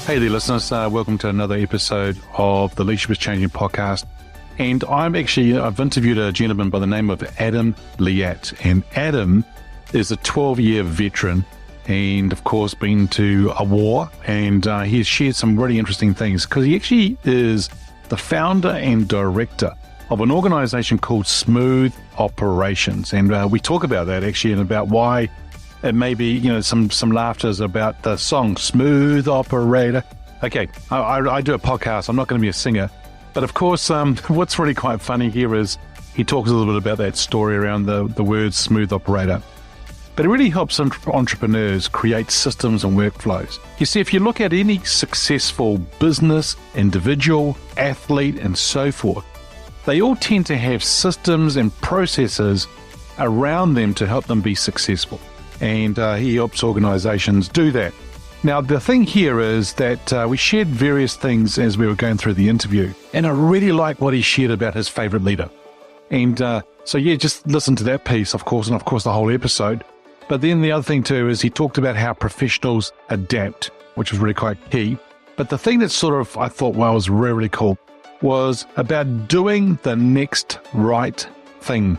Hey there, listeners. Welcome to another episode of the Leadership is Changing podcast. And I've interviewed a gentleman by the name of Adam Liette. And Adam is a 12-year veteran and, of course, been to a war. And he has shared some really interesting things because he actually is the founder and director of an organization called Smooth Operations. And we talk about that actually and about why it may be, some laughters about the song Smooth Operator. Okay, I do a podcast. I'm not going to be a singer. But of course, what's really quite funny here is he talks a little bit about that story around the word smooth operator. But it really helps entrepreneurs create systems and workflows. You see, if you look at any successful business, individual, athlete, and so forth, they all tend to have systems and processes around them to help them be successful. And he helps organizations do that. Now, the thing here is that we shared various things as we were going through the interview, and I really like what he shared about his favorite leader. And just listen to that piece, of course, and of course the whole episode. But then the other thing too is he talked about how professionals adapt, which was really quite key. But the thing that I thought, was really, really cool was about doing the next right thing.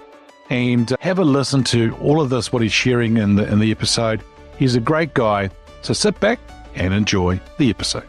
And have a listen to all of this, what he's sharing in the episode. He's a great guy. So sit back and enjoy the episode.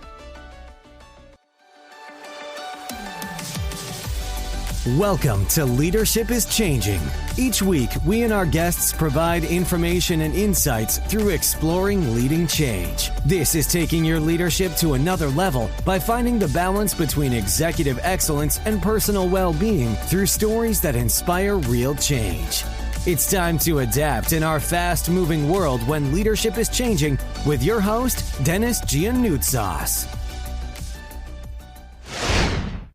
Welcome to Leadership is Changing. Each week, we and our guests provide information and insights through exploring leading change. This is taking your leadership to another level by finding the balance between executive excellence and personal well-being through stories that inspire real change. It's time to adapt in our fast-moving world when leadership is changing with your host, Dennis Giannoutsas.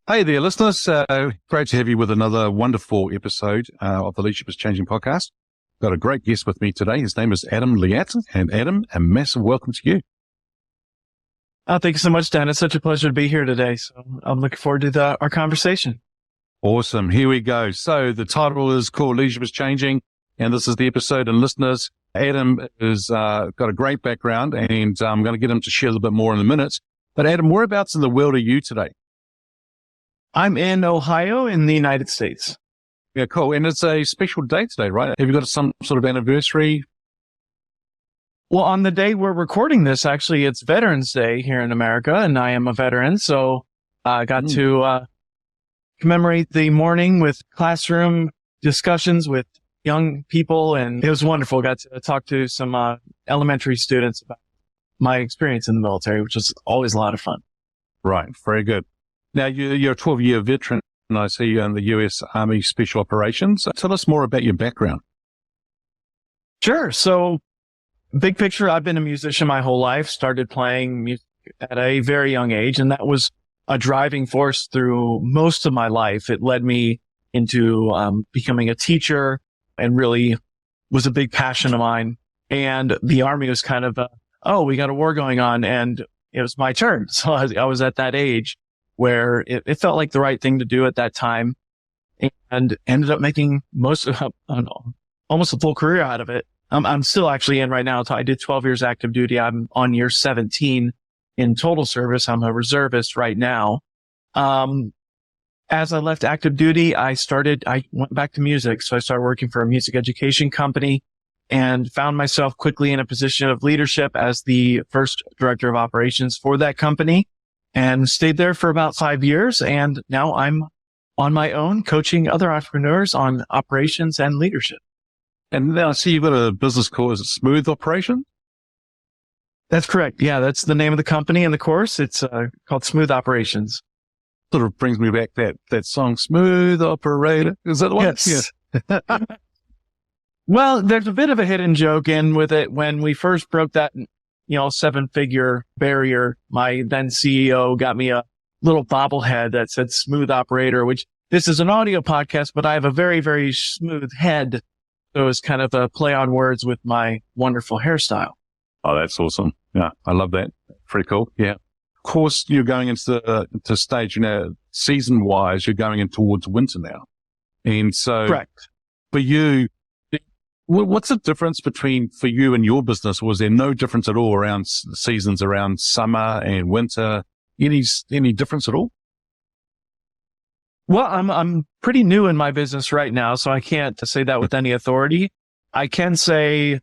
Hey there, listeners. Great to have you with another wonderful episode of the Leadership is Changing podcast. Got a great guest with me today. His name is Adam Liette. And Adam, a massive welcome to you. Thank you so much, Dan. It's such a pleasure to be here today. So I'm looking forward to our conversation. Awesome. Here we go. So the title is called Leadership is Changing, and this is the episode. And listeners, Adam has got a great background, and I'm going to get him to share a little bit more in a minute. But Adam, whereabouts in the world are you today? I'm in Ohio in the United States. Yeah, cool. And it's a special day today, right? Have you got some sort of anniversary? Well, on the day we're recording this, actually, it's Veterans Day here in America, and I am a veteran. So I got to commemorate the morning with classroom discussions with young people, and it was wonderful. Got to talk to some elementary students about my experience in the military, which was always a lot of fun. Right. Very good. Now, you're a 12-year veteran, and I see you in the U.S. Army Special Operations. Tell us more about your background. Sure. So, big picture, I've been a musician my whole life, started playing music at a very young age, and that was a driving force through most of my life. It led me into becoming a teacher and really was a big passion of mine. And the Army was kind of, we got a war going on, and it was my turn. So I was at that age where it felt like the right thing to do at that time, and ended up making almost a full career out of it. I'm still actually in right now. I did 12 years active duty. I'm on year 17 in total service. I'm a reservist right now. As I left active duty, I went back to music. So I started working for a music education company and found myself quickly in a position of leadership as the first director of operations for that company. And stayed there for about 5 years. And now I'm on my own coaching other entrepreneurs on operations and leadership. And now I see you've got a business called Smooth Operation? That's correct. Yeah, that's the name of the company and the course. It's called Smooth Operations. Sort of brings me back that song, Smooth Operator. Is that the one? Yes. Yeah. Well, there's a bit of a hidden joke in with it. When we first broke that 7-figure barrier, my then CEO got me a little bobblehead that said Smooth Operator, which this is an audio podcast, but I have a very, very smooth head. So it's kind of a play on words with my wonderful hairstyle. Oh, that's awesome. Yeah, I love that. Pretty cool. Yeah. Of course, you're going into stage, season wise, you're going in towards winter now. And so correct. For you, What's the difference between for you and your business? Was there no difference at all around seasons, around summer and winter? Any difference at all? Well, I'm pretty new in my business right now, so I can't say that with any authority. I can say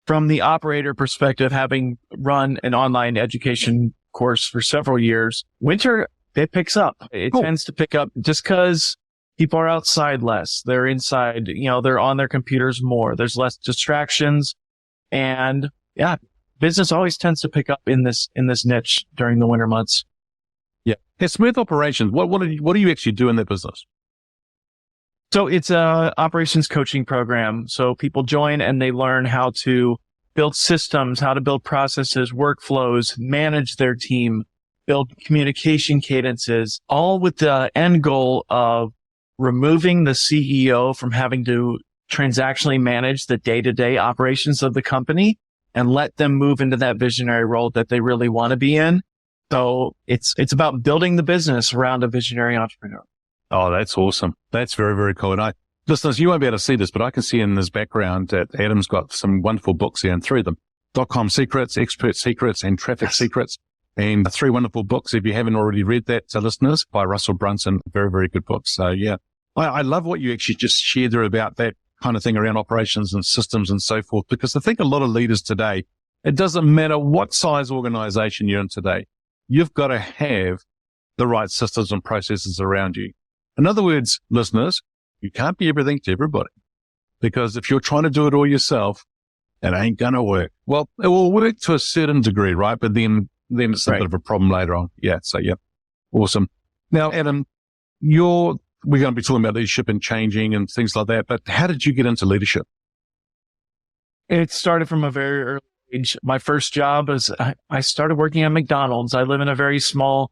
from the operator perspective, having run an online education course for several years, winter, it picks up. It tends to pick up just because people are outside less. They're inside, they're on their computers more. There's less distractions. And yeah, business always tends to pick up in this niche during the winter months. Yeah. Hey, Smooth Operations, what do you actually do in that business? So it's a operations coaching program. So people join and they learn how to build systems, how to build processes, workflows, manage their team, build communication cadences, all with the end goal of removing the CEO from having to transactionally manage the day-to-day operations of the company and let them move into that visionary role that they really want to be in. So it's about building the business around a visionary entrepreneur. Oh, that's awesome. That's very, very cool. And listeners, you won't be able to see this, but I can see in his background that Adam's got some wonderful books here, and three of them, .com Secrets, Expert Secrets, and Traffic Secrets. And three wonderful books. If you haven't already read that, listeners, by Russell Brunson, very, very good books. So yeah, I love what you actually just shared there about that kind of thing around operations and systems and so forth, because I think a lot of leaders today, it doesn't matter what size organization you're in today, you've got to have the right systems and processes around you. In other words, listeners, you can't be everything to everybody, because if you're trying to do it all yourself, it ain't going to work. Well, it will work to a certain degree, right? But then it's a bit of a problem later on. Yeah. So yeah, awesome. Now, Adam, we're going to be talking about leadership and changing and things like that, but how did you get into leadership? It started from a very early age. My first job was I started working at McDonald's. I live in a very small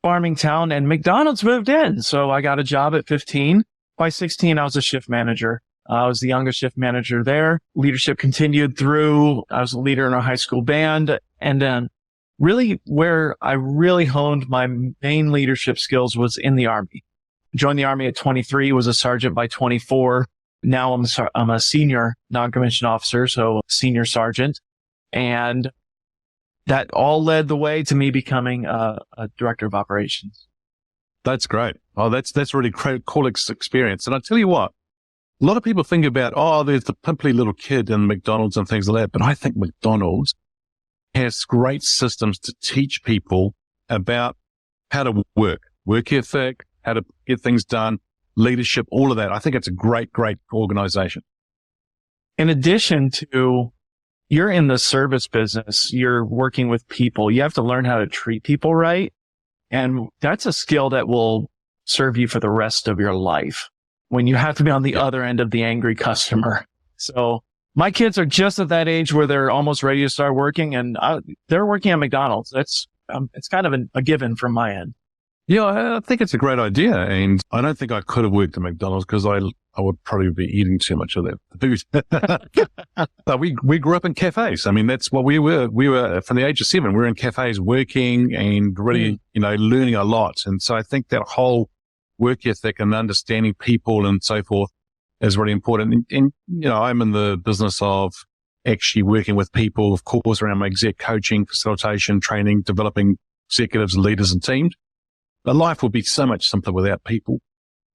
farming town and McDonald's moved in. So I got a job at 15. By 16, I was a shift manager. I was the youngest shift manager there. Leadership continued through. I was a leader in our high school band. And then really where I really honed my main leadership skills was in the Army. Joined the Army at 23, was a sergeant by 24. Now I'm a senior non-commissioned officer, so senior sergeant. And that all led the way to me becoming a director of operations. That's great. Oh, that's really great, cool experience. And I tell you what, a lot of people think about, there's the pimply little kid in McDonald's and things like that. But I think McDonald's has great systems to teach people about how to work ethic, how to get things done, leadership, all of that. I think it's a great, great organization. In addition to, you're in the service business, you're working with people, you have to learn how to treat people right. And that's a skill that will serve you for the rest of your life when you have to be on the other end of the angry customer. So my kids are just at that age where they're almost ready to start working, and they're working at McDonald's. It's kind of a given from my end. Yeah, I think it's a great idea. And I don't think I could have worked at McDonald's because I would probably be eating too much of that food. But we grew up in cafes. I mean, that's what we were. We were from the age of 7, we were in cafes working and really, learning a lot. And so I think that whole work ethic and understanding people and so forth is really important. And I'm in the business of actually working with people, of course, around my exec coaching, facilitation, training, developing executives, leaders and teams. But life would be so much simpler without people.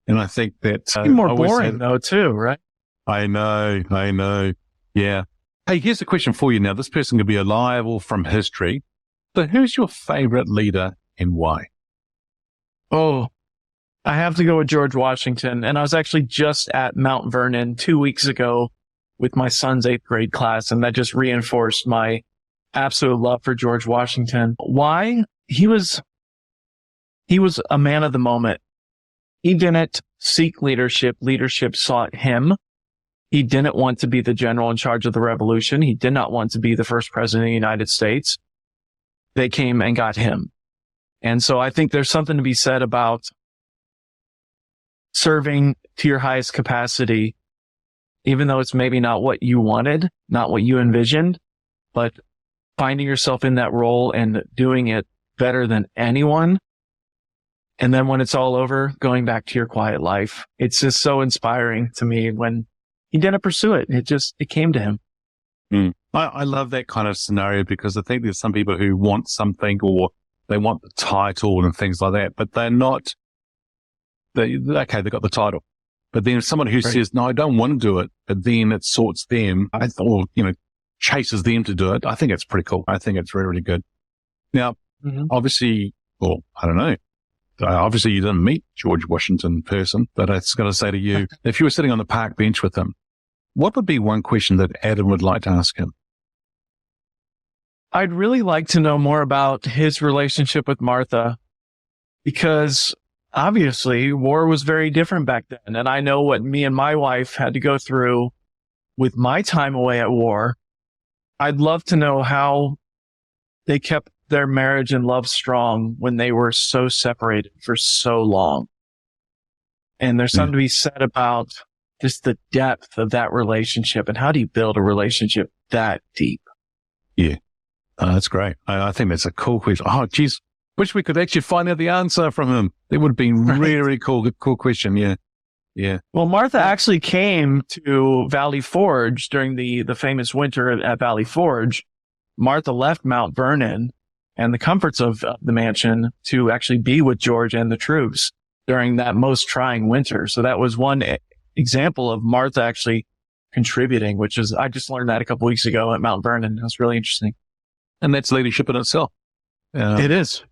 And I think that's more boring though, too, right? I know. Yeah. Hey, here's a question for you now. This person could be alive or from history. So who's your favorite leader and why? Oh, I have to go with George Washington. And I was actually just at Mount Vernon 2 weeks ago with my son's 8th grade class. And that just reinforced my absolute love for George Washington. Why? He was a man of the moment. He didn't seek leadership. Leadership sought him. He didn't want to be the general in charge of the revolution. He did not want to be the first president of the United States. They came and got him. And so I think there's something to be said about serving to your highest capacity, even though it's maybe not what you wanted, not what you envisioned, but finding yourself in that role and doing it better than anyone. And then when it's all over, going back to your quiet life. It's just so inspiring to me when he didn't pursue it. It came to him. I love that kind of scenario because I think there's some people who want something or they want the title and things like that, but they're not, they got the title. But then someone who says, no, I don't want to do it, but then it sorts them or, chases them to do it. I think it's pretty cool. I think it's really, really good. Now, obviously, well, I don't know. Obviously, you didn't meet George Washington in person, but I was going to say to you, if you were sitting on the park bench with him, what would be one question that Adam would like to ask him? I'd really like to know more about his relationship with Martha, because obviously war was very different back then. And I know what me and my wife had to go through with my time away at war. I'd love to know how they kept their marriage and love strong when they were so separated for so long. And there's something to be said about just the depth of that relationship and how do you build a relationship that deep? Yeah, that's great. I think that's a cool question. Oh, geez, wish we could actually find out the answer from him. It would have been really, really cool question. Yeah. Yeah. Well, Martha actually came to Valley Forge during the famous winter at Valley Forge. Martha left Mount Vernon and the comforts of the mansion to actually be with George and the troops during that most trying winter. So that was one example of Martha actually contributing, which is, I just learned that a couple weeks ago at Mount Vernon. It was really interesting. And that's leadership in itself. It is.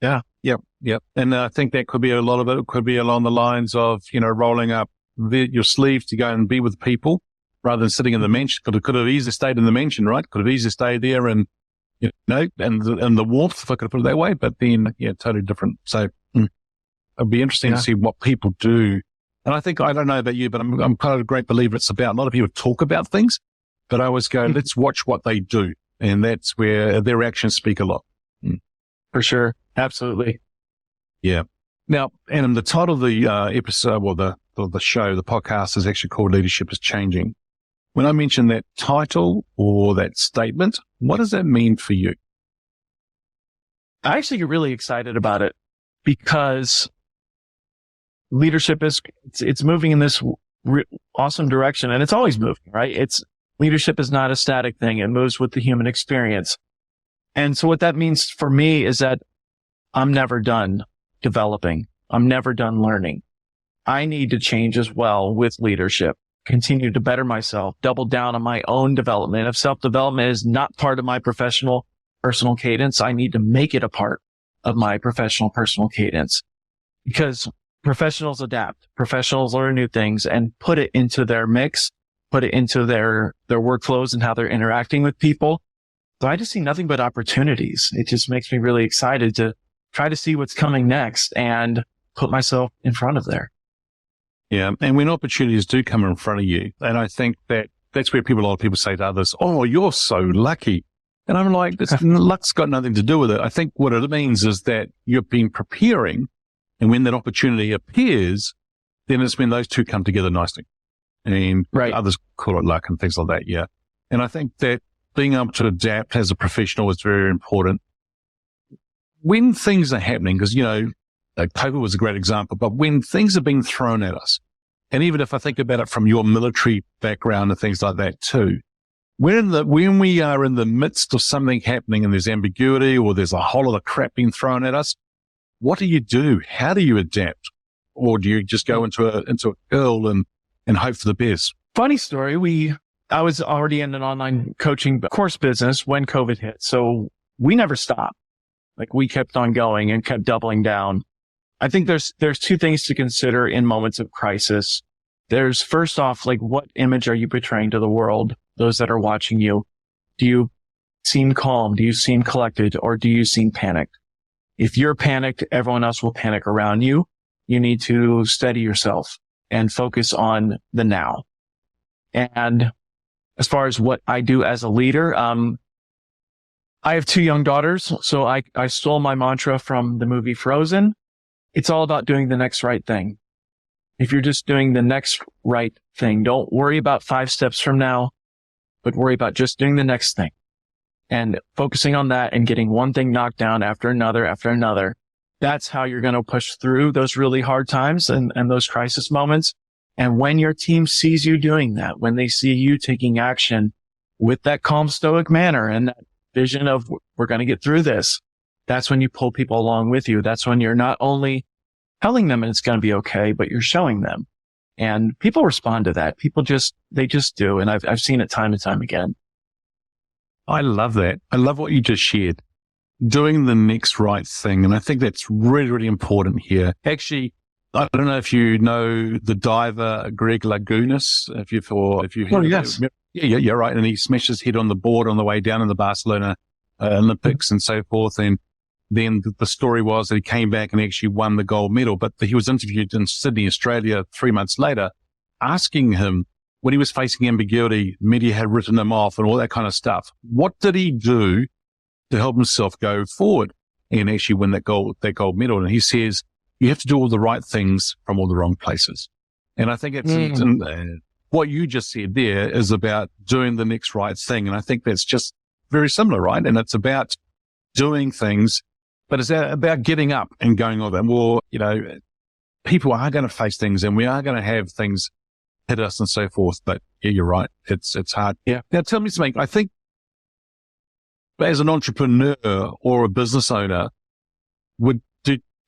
Yeah. Yep. And I think that could be a lot of it could be along the lines of, rolling up your sleeves to go and be with people rather than sitting in the mansion. Could have easily stayed in the mansion, right? Could have easily stayed there and, and the warmth, if I could put it that way. But then, totally different. So it'd be interesting to see what people do. And I think, I don't know about you, but I'm kind of a great believer it's about, a lot of people talk about things, but I always go, let's watch what they do. And that's where their actions speak a lot. For sure. Absolutely. Yeah. Now, Adam, the title of the episode, or the show, the podcast is actually called Leadership is Changing. When I mention that title or that statement, what does that mean for you? I actually get really excited about it because leadership it's moving in this awesome direction, and it's always moving, right? Leadership is not a static thing. It moves with the human experience. And so what that means for me is that I'm never done developing. I'm never done learning. I need to change as well with leadership, continue to better myself, double down on my own development. If self-development is not part of my professional personal cadence, I need to make it a part of my professional personal cadence, because professionals adapt. Professionals learn new things and put it into their mix, put it into their workflows and how they're interacting with people. So I just see nothing but opportunities. It just makes me really excited to try to see what's coming next and put myself in front of there. Yeah. And when opportunities do come in front of you, and I think that's where a lot of people say to others, oh, you're so lucky. And I'm like, luck's got nothing to do with it. I think what it means is that you've been preparing, and when that opportunity appears, then it's when those two come together nicely. And others call it luck and things like that. Yeah. And I think that being able to adapt as a professional is very important. When things are happening, because, COVID was a great example, but when things are being thrown at us, and even if I think about it from your military background and things like that too, when we are in the midst of something happening and there's ambiguity or there's a whole lot of crap being thrown at us, what do you do? How do you adapt? Or do you just go into a girl and hope for the best? Funny story. I was already in an online coaching course business when COVID hit. So we never stopped. Like, we kept on going and kept doubling down. I think there's two things to consider in moments of crisis. There's, first off, like, what image are you portraying to the world, those that are watching you? Do you seem calm? Do you seem collected? Or do you seem panicked? If you're panicked, everyone else will panic around you. You need to steady yourself and focus on the now. And as far as what I do as a leader, I have 2 young daughters, so I stole my mantra from the movie Frozen. It's all about doing the next right thing. If you're just doing the next right thing, don't worry about 5 steps from now, but worry about just doing the next thing and focusing on that and getting one thing knocked down after another. That's how you're going to push through those really hard times and those crisis moments And when your team sees you doing that, when they see you taking action with that calm, stoic manner and that vision of we're going to get through this, that's when you pull people along with you. That's when you're not only telling them it's going to be okay, but you're showing them. And people respond to that. They just do. And I've seen it time and time again. I love that. I love what you just shared. Doing the next right thing. And I think that's really, really important here. Actually, I don't know if you know the diver Greg Louganis. If you've Oh, yes. Yeah, right. And he smashed his head on the board on the way down in the Barcelona Olympics and so forth. And then the story was that he came back and actually won the gold medal. But he was interviewed in Sydney, Australia 3 months later, asking him when he was facing ambiguity, media had written him off and all that kind of stuff. What did he do to help himself go forward and actually win that gold medal? And he says, you have to do all the right things from all the wrong places. And I think it's what you just said there is about doing the next right thing. And I think that's just very similar, right? And it's about doing things, but it's about getting up and going on them. Well, people are going to face things and we are going to have things hit us and so forth. But yeah, you're right. It's hard. Yeah. Now tell me something. I think as an entrepreneur or a business owner,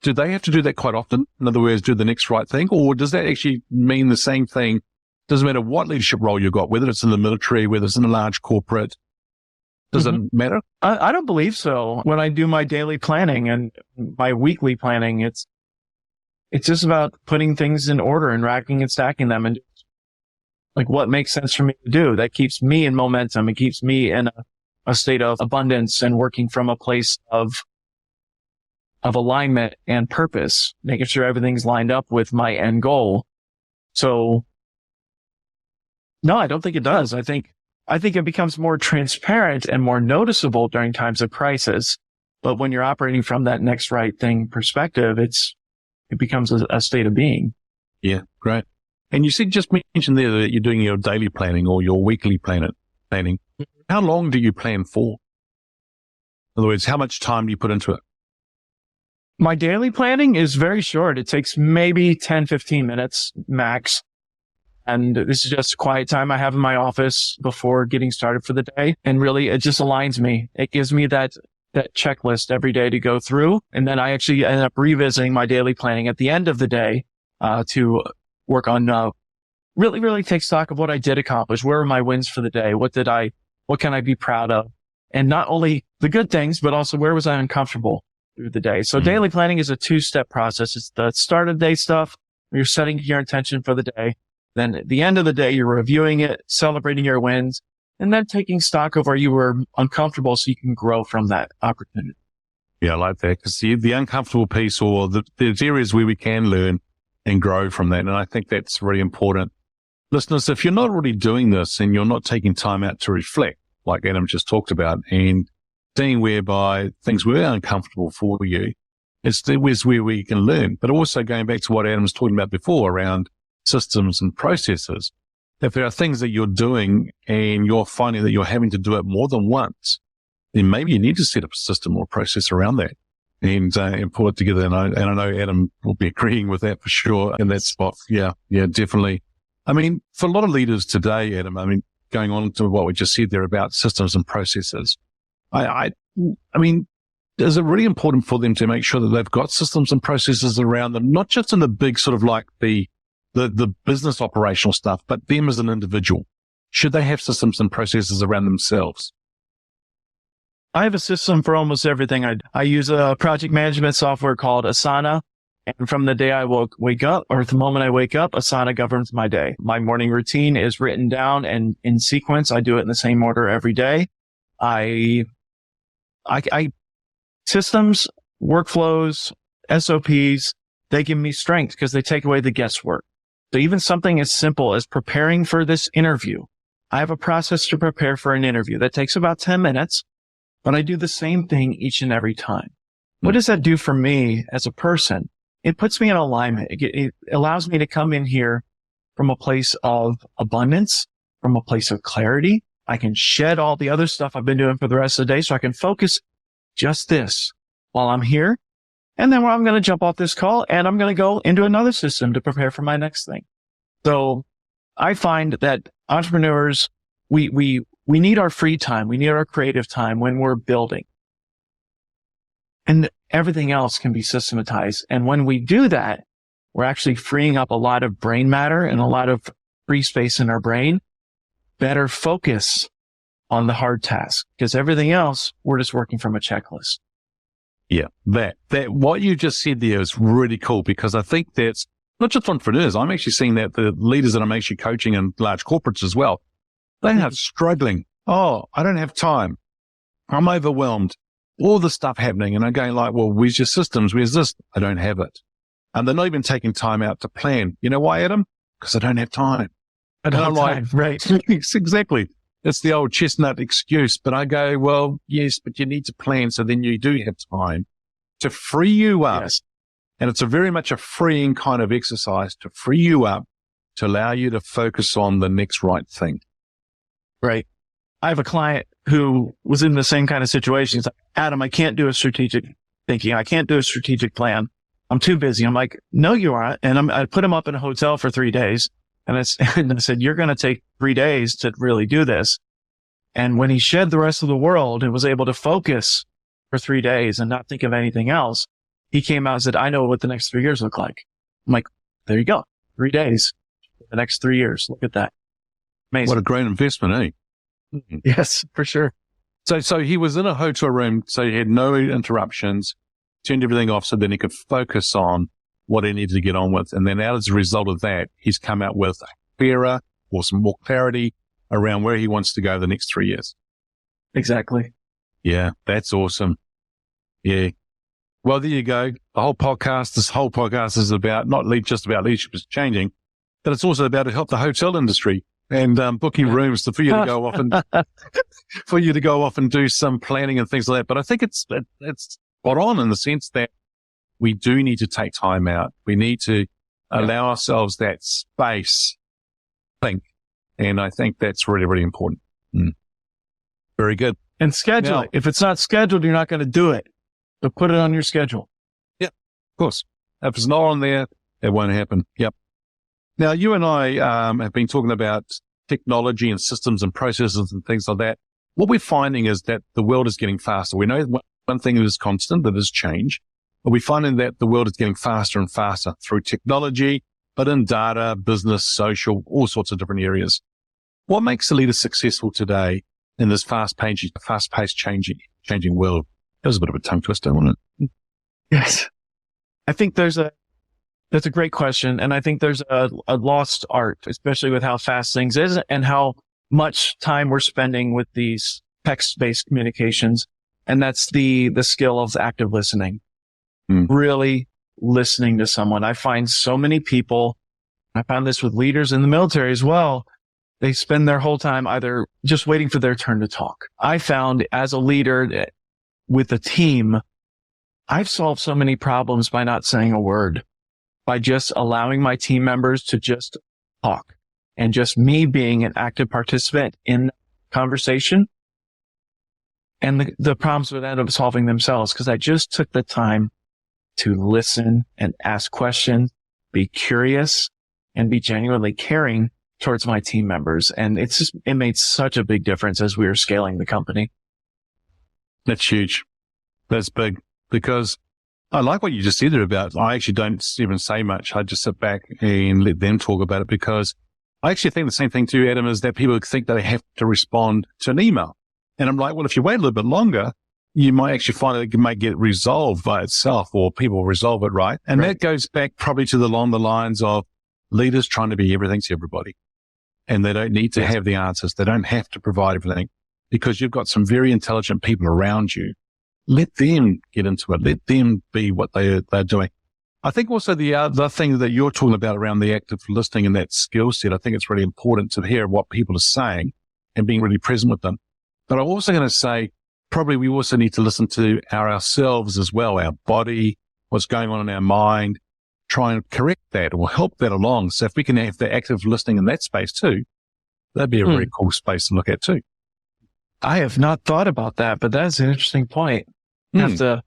do they have to do that quite often? In other words, do the next right thing? Or does that actually mean the same thing? Doesn't matter what leadership role you've got, whether it's in the military, whether it's in a large corporate, does it matter? I don't believe so. When I do my daily planning and my weekly planning, it's just about putting things in order and racking and stacking them and like what makes sense for me to do. That keeps me in momentum. It keeps me in a state of abundance and working from a place of alignment and purpose, making sure everything's lined up with my end goal. So no, I don't think it does. I think it becomes more transparent and more noticeable during times of crisis. But when you're operating from that next right thing perspective, it becomes a state of being. Yeah, great. And you just mentioned there that you're doing your daily planning or your weekly planning. How long do you plan for? In other words, how much time do you put into it? My daily planning is very short. It takes maybe 10, 15 minutes max. And this is just quiet time I have in my office before getting started for the day. And really, it just aligns me. It gives me that checklist every day to go through. And then I actually end up revisiting my daily planning at the end of the day to work on really, really take stock of what I did accomplish. Where are my wins for the day? What can I be proud of? And not only the good things, but also where was I uncomfortable through the day? So daily planning is a 2-step process. It's the start of the day stuff, where you're setting your intention for the day. Then at the end of the day, you're reviewing it, celebrating your wins, and then taking stock of where you were uncomfortable so you can grow from that opportunity. Yeah, I like that, because the uncomfortable piece or there's areas where we can learn and grow from that. And I think that's really important. Listeners, if you're not already doing this and you're not taking time out to reflect, like Adam just talked about, and seeing whereby things were uncomfortable for you, it's where we can learn. But also going back to what Adam was talking about before around systems and processes, if there are things that you're doing and you're finding that you're having to do it more than once, then maybe you need to set up a system or process around that and pull it together. And I know Adam will be agreeing with that for sure in that spot. Yeah, definitely. I mean, for a lot of leaders today, Adam, I mean, going on to what we just said there about systems and processes, I mean, is it really important for them to make sure that they've got systems and processes around them, not just in the big sort of like the business operational stuff, but them as an individual? Should they have systems and processes around themselves? I have a system for almost everything. I use a project management software called Asana. And from the day I wake up, or the moment I wake up, Asana governs my day. My morning routine is written down and in sequence. I do it in the same order every day. Systems, workflows, SOPs, they give me strength because they take away the guesswork. So even something as simple as preparing for this interview, I have a process to prepare for an interview that takes about 10 minutes, but I do the same thing each and every time. What does that do for me as a person? It puts me in alignment. It allows me to come in here from a place of abundance, from a place of clarity. I can shed all the other stuff I've been doing for the rest of the day so I can focus just this while I'm here. And then I'm going to jump off this call and I'm going to go into another system to prepare for my next thing. So I find that entrepreneurs, we need our free time. We need our creative time when we're building. And everything else can be systematized. And when we do that, we're actually freeing up a lot of brain matter and a lot of free space in our brain. Better focus on the hard task, because everything else, we're just working from a checklist. Yeah, that what you just said there is really cool, because I think that's not just entrepreneurs. I'm actually seeing that the leaders that I'm actually coaching in large corporates as well, they are struggling. Oh, I don't have time. I'm overwhelmed. All the stuff happening. And I'm going like, well, where's your systems? Where's this? I don't have it. And they're not even taking time out to plan. You know why, Adam? Because I don't have time. I don't have time, right? Exactly. It's the old chestnut excuse. But I go, well, yes, but you need to plan. So then you do have time to free you up. Yes. And it's a very much a freeing kind of exercise to free you up, to allow you to focus on the next right thing. Right. I have a client who was in the same kind of situation. He's like, Adam, I can't do a strategic thinking. I can't do a strategic plan. I'm too busy. I'm like, no, you aren't. And I put him up in a hotel for 3 days. And I said, you're going to take 3 days to really do this. And when he shed the rest of the world and was able to focus for 3 days and not think of anything else, he came out and said, I know what the next 3 years look like. I'm like, there you go. 3 days. The next 3 years. Look at that. Amazing. What a great investment, eh? Yes, for sure. So he was in a hotel room, so he had no interruptions, turned everything off so then he could focus on what he needed to get on with. And then as a result of that, he's come out with a clearer or some more clarity around where he wants to go the next 3 years. Exactly. Yeah, that's awesome. Yeah. Well, there you go. This whole podcast is about not just about leadership is changing, but it's also about to help the hotel industry and booking rooms for you to go off and do some planning and things like that. But I think it's spot on in the sense that we do need to take time out. We need to allow ourselves that space to think. And I think that's really, really important. Very good. And schedule it. If it's not scheduled, you're not going to do it. So put it on your schedule. Yeah, of course. If it's not on there, it won't happen. Yep. Now, you and I have been talking about technology and systems and processes and things like that. What we're finding is that the world is getting faster. We know one thing that is constant, that is change, but we're finding that the world is getting faster and faster through technology, but in data, business, social, all sorts of different areas. What makes a leader successful today in this fast-paced changing world? That was a bit of a tongue twister, wasn't it? Yes. I think that's a great question. And I think there's a lost art, especially with how fast things is and how much time we're spending with these text-based communications. And that's the skill of active listening, really listening to someone. I find so many people, I found this with leaders in the military as well. They spend their whole time either just waiting for their turn to talk. I found as a leader with a team, I've solved so many problems by not saying a word, by just allowing my team members to just talk and just me being an active participant in conversation. And the problems would end up solving themselves because I just took the time to listen and ask questions, be curious, and be genuinely caring towards my team members. And it made such a big difference as we were scaling the company. That's huge. That's big, because I like what you just said there about, I actually don't even say much. I just sit back and let them talk about it, because I actually think the same thing too, Adam, is that people think that they have to respond to an email. And I'm like, well, if you wait a little bit longer, you might actually find that it might get resolved by itself, or people resolve it, right? And that goes back probably to along the lines of leaders trying to be everything to everybody. And they don't need to have the answers. They don't have to provide everything, because you've got some very intelligent people around you. Let them get into it. Let them be what they're doing. I think also the other thing that you're talking about around the active listening and that skill set, I think it's really important to hear what people are saying and being really present with them. But I'm also going to say, probably we also need to listen to ourselves as well, our body, what's going on in our mind, try and correct that or help that along. So if we can have the active listening in that space too, that'd be a very cool space to look at too. I have not thought about that, but that's an interesting point. Have to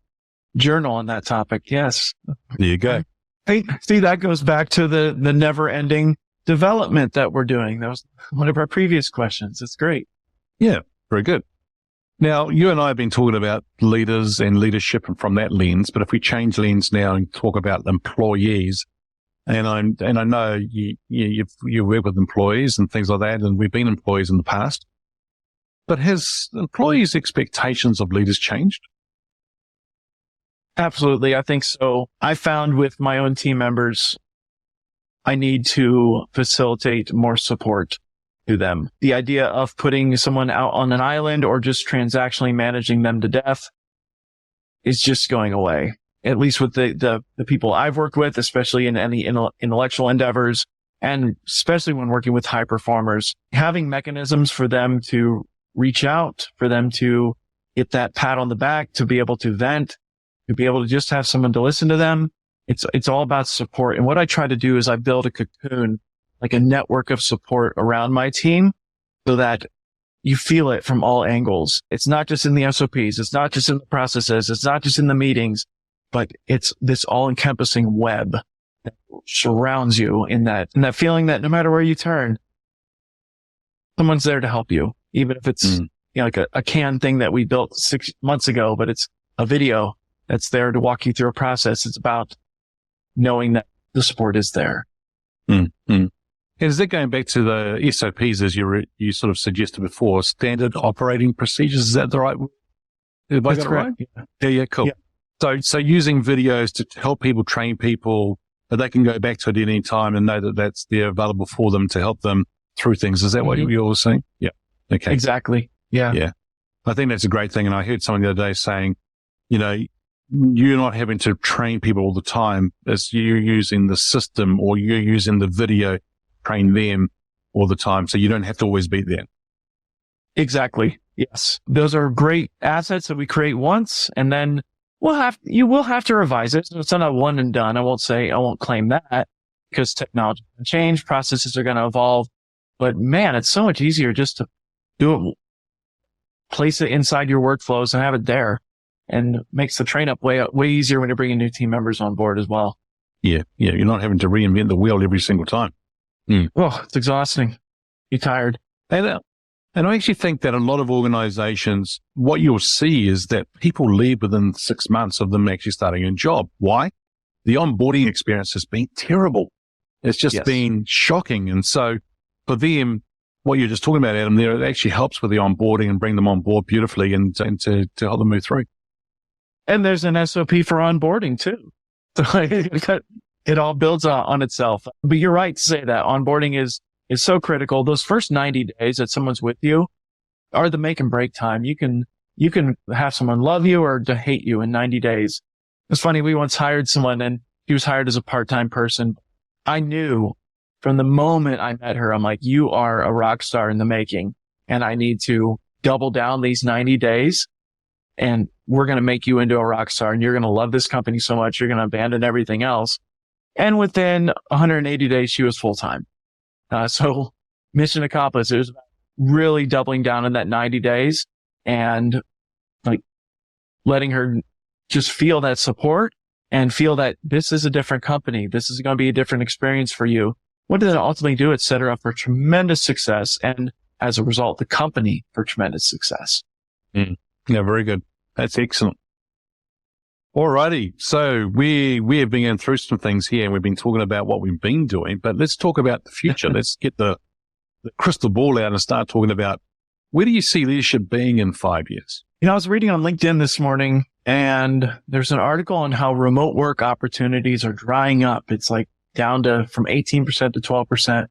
journal on that topic. Yes. There you go. See, that goes back to the never ending development that we're doing. That was one of our previous questions. It's great. Yeah, very good. Now, you and I have been talking about leaders and leadership and from that lens, but if we change lens now and talk about employees, and I know you work with employees and things like that, and we've been employees in the past, but has employees' expectations of leaders changed? Absolutely. I think so. I found with my own team members, I need to facilitate more support to them. The idea of putting someone out on an island or just transactionally managing them to death is just going away. At least with the people I've worked with, especially in any intellectual endeavors, and especially when working with high performers, having mechanisms for them to reach out, for them to get that pat on the back, to be able to vent, to be able to just have someone to listen to them. It's all about support. And what I try to do is I build a cocoon, like a network of support around my team so that you feel it from all angles. It's not just in the SOPs. It's not just in the processes. It's not just in the meetings, but it's this all encompassing web that surrounds you in that feeling that no matter where you turn, someone's there to help you. Even if it's like a canned thing that we built 6 months ago, but it's a video that's there to walk you through a process. It's about knowing that the support is there. Mm-hmm. Is that going back to the SOPs, as you sort of suggested before, standard operating procedures? Is that the right? That's correct. Right? Yeah, cool. Yeah. So using videos to help people, train people, that they can go back to it at any time and know that that's there available for them to help them through things. Is that what you were saying? Yeah. Okay. Exactly. Yeah. Yeah. I think that's a great thing. And I heard someone the other day saying, you're not having to train people all the time. As you're using the system or you're using the video, train them all the time. So you don't have to always be there. Exactly. Yes. Those are great assets that we create once, and then you will have to revise it. So it's not a one and done. I won't claim that, because technology can change, processes are going to evolve. But man, it's so much easier just to do it, place it inside your workflows and have it there, and makes the train up way easier when you're bringing new team members on board as well. Yeah. You're not having to reinvent the wheel every single time. Oh, it's exhausting. You're tired. And I actually think that a lot of organizations, what you'll see is that people leave within 6 months of them actually starting a job. Why? The onboarding experience has been terrible. It's just been shocking. And so for them, what you're just talking about, Adam, there, it actually helps with the onboarding and bring them on board beautifully and to help them move through. And there's an SOP for onboarding too. So it all builds on itself. But you're right to say that onboarding is so critical. Those first 90 days that someone's with you are the make and break time. You can have someone love you or to hate you in 90 days. It's funny. We once hired someone and she was hired as a part-time person. I knew from the moment I met her, I'm like, you are a rock star in the making, and I need to double down these 90 days, and we're going to make you into a rock star, and you're going to love this company so much. You're going to abandon everything else. And within 180 days, she was full-time. So mission accomplished. It was really doubling down in that 90 days and like letting her just feel that support and feel that this is a different company. This is going to be a different experience for you. What did it ultimately do? It set her up for tremendous success. And as a result, the company for tremendous success. Yeah, very good. That's excellent. Alrighty. So we have been going through some things here and we've been talking about what we've been doing, but let's talk about the future. Let's get the crystal ball out and start talking about where do you see leadership being in 5 years? I was reading on LinkedIn this morning and there's an article on how remote work opportunities are drying up. It's like down to from 18% to 12%.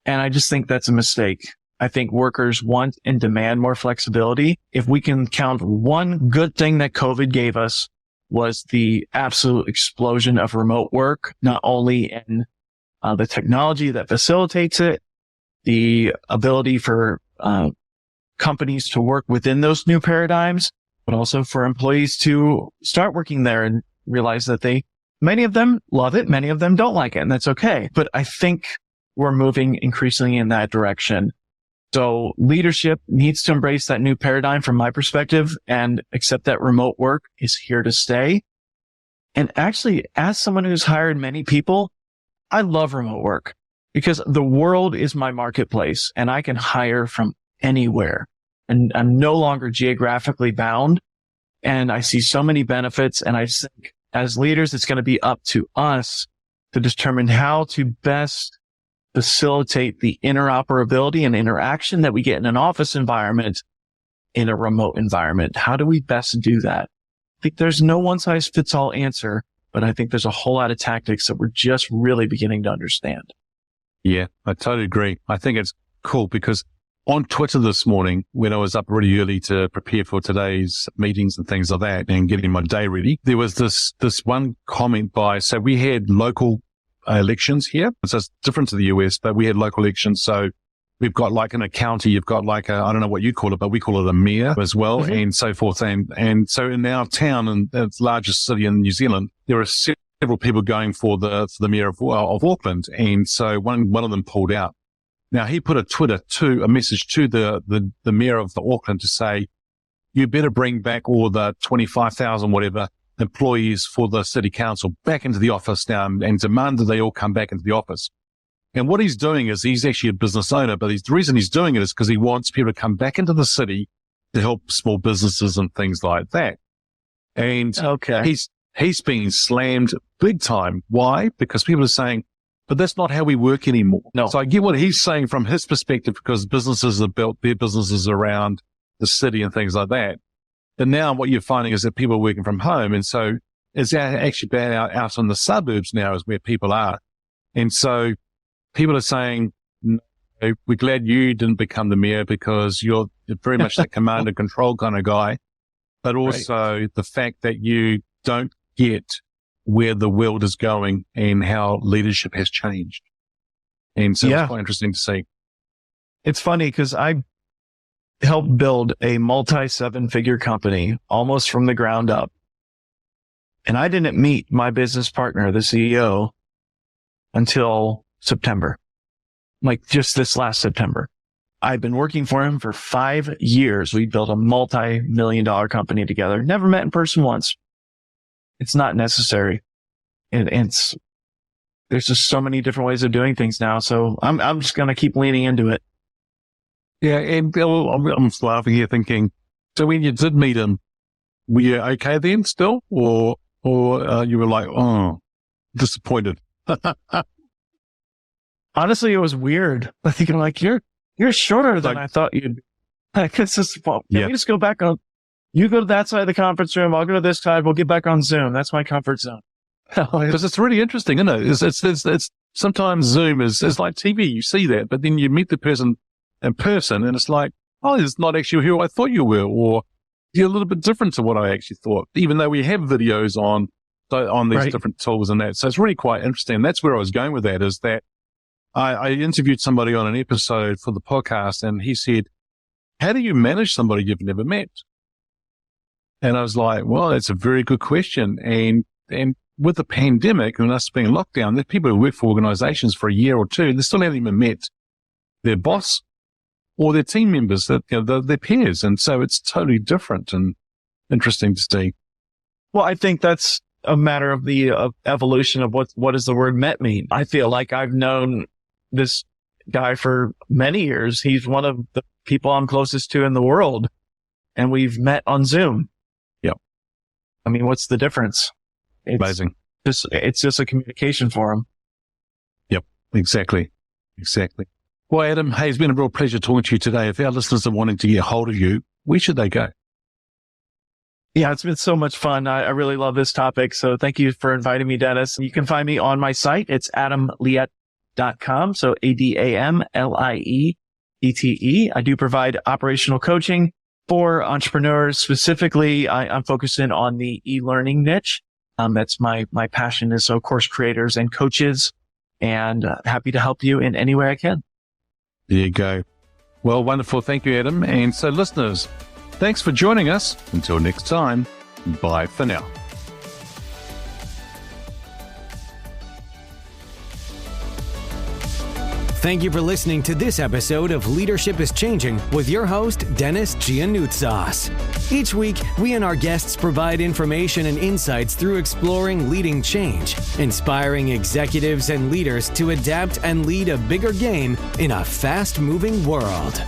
And I just think that's a mistake. I think workers want and demand more flexibility. If we can count one good thing that COVID gave us was the absolute explosion of remote work, not only in the technology that facilitates it, the ability for companies to work within those new paradigms, but also for employees to start working there and realize that many of them love it, many of them don't like it, and that's okay. But I think we're moving increasingly in that direction. So leadership needs to embrace that new paradigm from my perspective and accept that remote work is here to stay. And actually, as someone who's hired many people, I love remote work because the world is my marketplace and I can hire from anywhere, and I'm no longer geographically bound. And I see so many benefits. And I think as leaders, it's going to be up to us to determine how to best facilitate the interoperability and interaction that we get in an office environment, in a remote environment. How do we best do that? I think there's no one size fits all answer, but I think there's a whole lot of tactics that we're just really beginning to understand. Yeah, I totally agree. I think it's cool because on Twitter this morning, when I was up really early to prepare for today's meetings and things like that and getting my day ready, there was this one comment so we had local elections here. So it's different to the US, but we had local elections. So we've got like in a county, you've got like I don't know what you call it, but we call it a mayor as well, and so forth. And so in our town, and it's the largest city in New Zealand, there are several people going for the mayor of Auckland. And so one of them pulled out. Now he put a message to the mayor of Auckland to say, you better bring back all the 25,000 whatever employees for the city council back into the office now, and demand that they all come back into the office. And what he's doing is he's actually a business owner, but the reason he's doing it is because he wants people to come back into the city to help small businesses and things like that. And he's being slammed big time. Why? Because people are saying, but that's not how we work anymore. No. So I get what he's saying from his perspective, because businesses have built their businesses around the city and things like that. But now what you're finding is that people are working from home. And so it's actually been out in the suburbs now is where people are. And so people are saying, no, we're glad you didn't become the mayor because you're very much the command and control kind of guy. But also the fact that you don't get where the world is going and how leadership has changed. And so it's quite interesting to see. It's funny because I helped build a multi-7-figure company almost from the ground up. And I didn't meet my business partner, the CEO, until September, like just this last September. I've been working for him for 5 years. We built a multi-million-dollar company together. Never met in person once. It's not necessary. And there's just so many different ways of doing things now. So I'm just going to keep leaning into it. Yeah. And I'm just laughing here thinking, so when you did meet him, were you okay then still? Or you were like, oh, disappointed? Honestly, it was weird. I think I'm like, you're shorter than I thought you'd be. Like, it's just, can we just go back on, you go to that side of the conference room, I'll go to this side, we'll get back on Zoom. That's my comfort zone. Because it's really interesting, isn't it? It's sometimes Zoom is like TV. You see that, but then you meet the person in person and it's like, oh, it's not actually who I thought you were, or you're a little bit different to what I actually thought, even though we have videos on these different tools and that. So it's really quite interesting. And that's where I was going with that, is that I interviewed somebody on an episode for the podcast and he said, how do you manage somebody you've never met? And I was like, well, that's a very good question. And with the pandemic and us being locked down, there's people who work for organizations for a year or two, they still haven't even met their boss or their team members, their peers. And so it's totally different and interesting to see. Well, I think that's a matter of the evolution of what does the word met mean. I feel like I've known this guy for many years. He's one of the people I'm closest to in the world, and we've met on Zoom. Yep. I mean, what's the difference? Amazing. It's just a communication forum. Yep, exactly. Well, Adam, hey, it's been a real pleasure talking to you today. If our listeners are wanting to get hold of you, where should they go? Yeah, it's been so much fun. I really love this topic. So thank you for inviting me, Dennis. You can find me on my site. It's adamliette.com. So ADAMLIEETE. I do provide operational coaching for entrepreneurs. Specifically, I'm focusing on the e-learning niche. That's my passion is so course creators and coaches, and happy to help you in any way I can. There you go. Well, wonderful. Thank you, Adam. And so listeners, thanks for joining us. Until next time, bye for now. Thank you for listening to this episode of Leadership is Changing with your host, Dennis Giannoutsas. Each week, we and our guests provide information and insights through exploring leading change, inspiring executives and leaders to adapt and lead a bigger game in a fast-moving world.